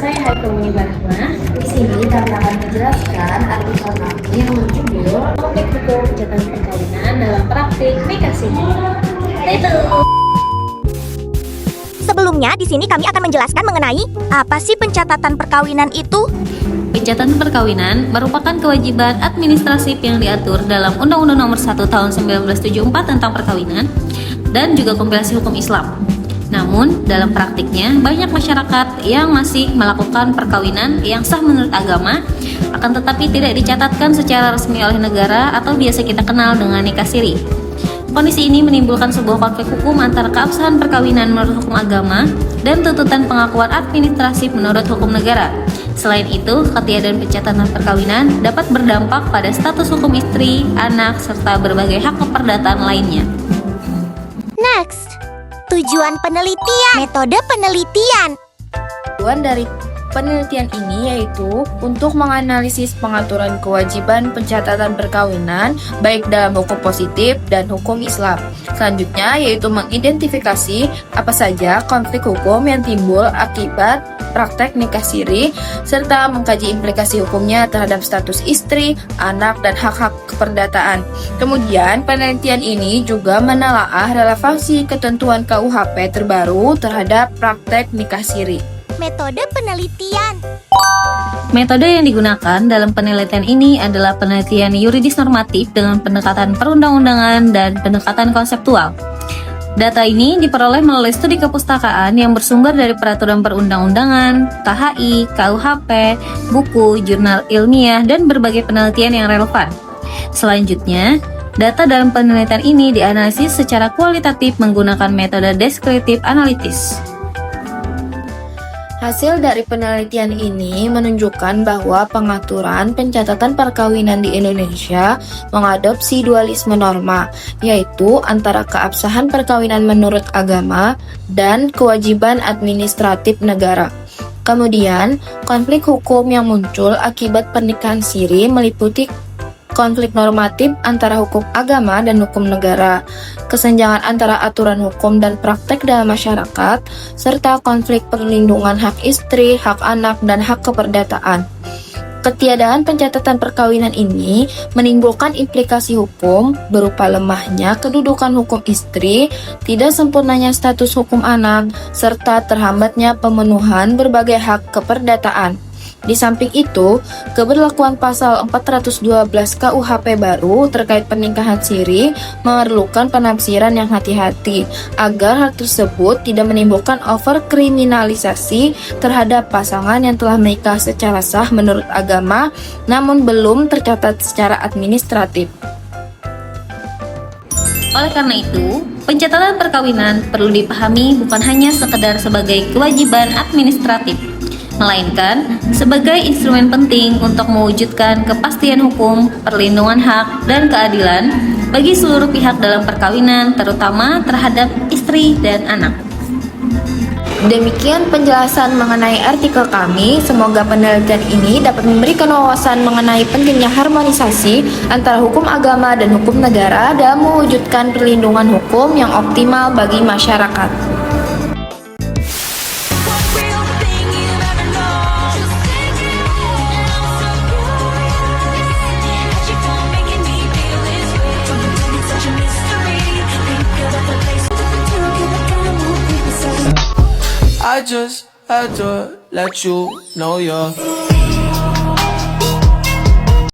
saya Haitumi Barahma. Di sini kami akan menjelaskan artikel kami yang berjudul Konflik Hukum Pencatatan Perkawinan dalam Praktik Nikah Siri. Itu. Sebelumnya, di sini kami akan menjelaskan mengenai apa sih pencatatan perkawinan itu. Pencatatan perkawinan merupakan kewajiban administratif yang diatur dalam Undang-Undang Nomor 1 Tahun 1974 tentang perkawinan dan juga kompilasi hukum Islam. Namun, dalam praktiknya banyak masyarakat yang masih melakukan perkawinan yang sah menurut agama, akan tetapi tidak dicatatkan secara resmi oleh negara atau biasa kita kenal dengan nikah siri. Kondisi ini menimbulkan sebuah konflik hukum antara keabsahan perkawinan menurut hukum agama dan tuntutan pengakuan administratif menurut hukum negara. Selain itu, ketiadaan pencatatan perkawinan dapat berdampak pada status hukum istri, anak, serta berbagai hak keperdataan lainnya. Next, tujuan penelitian. Metode penelitian. Tujuan dari penelitian ini yaitu untuk menganalisis pengaturan kewajiban pencatatan perkawinan baik dalam hukum positif dan hukum Islam. Selanjutnya yaitu mengidentifikasi apa saja konflik hukum yang timbul akibat praktek nikah siri serta mengkaji implikasi hukumnya terhadap status istri, anak, dan hak-hak keperdataan. Kemudian penelitian ini juga menelaah relevansi ketentuan KUHP terbaru terhadap praktek nikah siri. Metode penelitian. Metode yang digunakan dalam penelitian ini adalah penelitian yuridis normatif dengan pendekatan perundang-undangan dan pendekatan konseptual. Data ini diperoleh melalui studi kepustakaan yang bersumber dari peraturan perundang-undangan, KHI, KUHP, buku, jurnal ilmiah, dan berbagai penelitian yang relevan. Selanjutnya, data dalam penelitian ini dianalisis secara kualitatif menggunakan metode deskriptif analitis. Hasil dari penelitian ini menunjukkan bahwa pengaturan pencatatan perkawinan di Indonesia mengadopsi dualisme norma, yaitu antara keabsahan perkawinan menurut agama dan kewajiban administratif negara. Kemudian, konflik hukum yang muncul akibat pernikahan siri meliputi konflik normatif antara hukum agama dan hukum negara, kesenjangan antara aturan hukum dan praktek dalam masyarakat, serta konflik perlindungan hak istri, hak anak, dan hak keperdataan. Ketiadaan pencatatan perkawinan ini menimbulkan implikasi hukum berupa lemahnya kedudukan hukum istri, tidak sempurnanya status hukum anak, serta terhambatnya pemenuhan berbagai hak keperdataan. Di samping itu, keberlakuan pasal 412 KUHP baru terkait pernikahan siri memerlukan penafsiran yang hati-hati agar hal tersebut tidak menimbulkan overkriminalisasi terhadap pasangan yang telah menikah secara sah menurut agama namun belum tercatat secara administratif. Oleh karena itu, pencatatan perkawinan perlu dipahami bukan hanya sekedar sebagai kewajiban administratif, melainkan sebagai instrumen penting untuk mewujudkan kepastian hukum, perlindungan hak, dan keadilan bagi seluruh pihak dalam perkawinan, terutama terhadap istri dan anak. Demikian penjelasan mengenai artikel kami. Semoga penelitian ini dapat memberikan wawasan mengenai pentingnya harmonisasi antara hukum agama dan hukum negara dalam mewujudkan perlindungan hukum yang optimal bagi masyarakat. I just had to let you know you're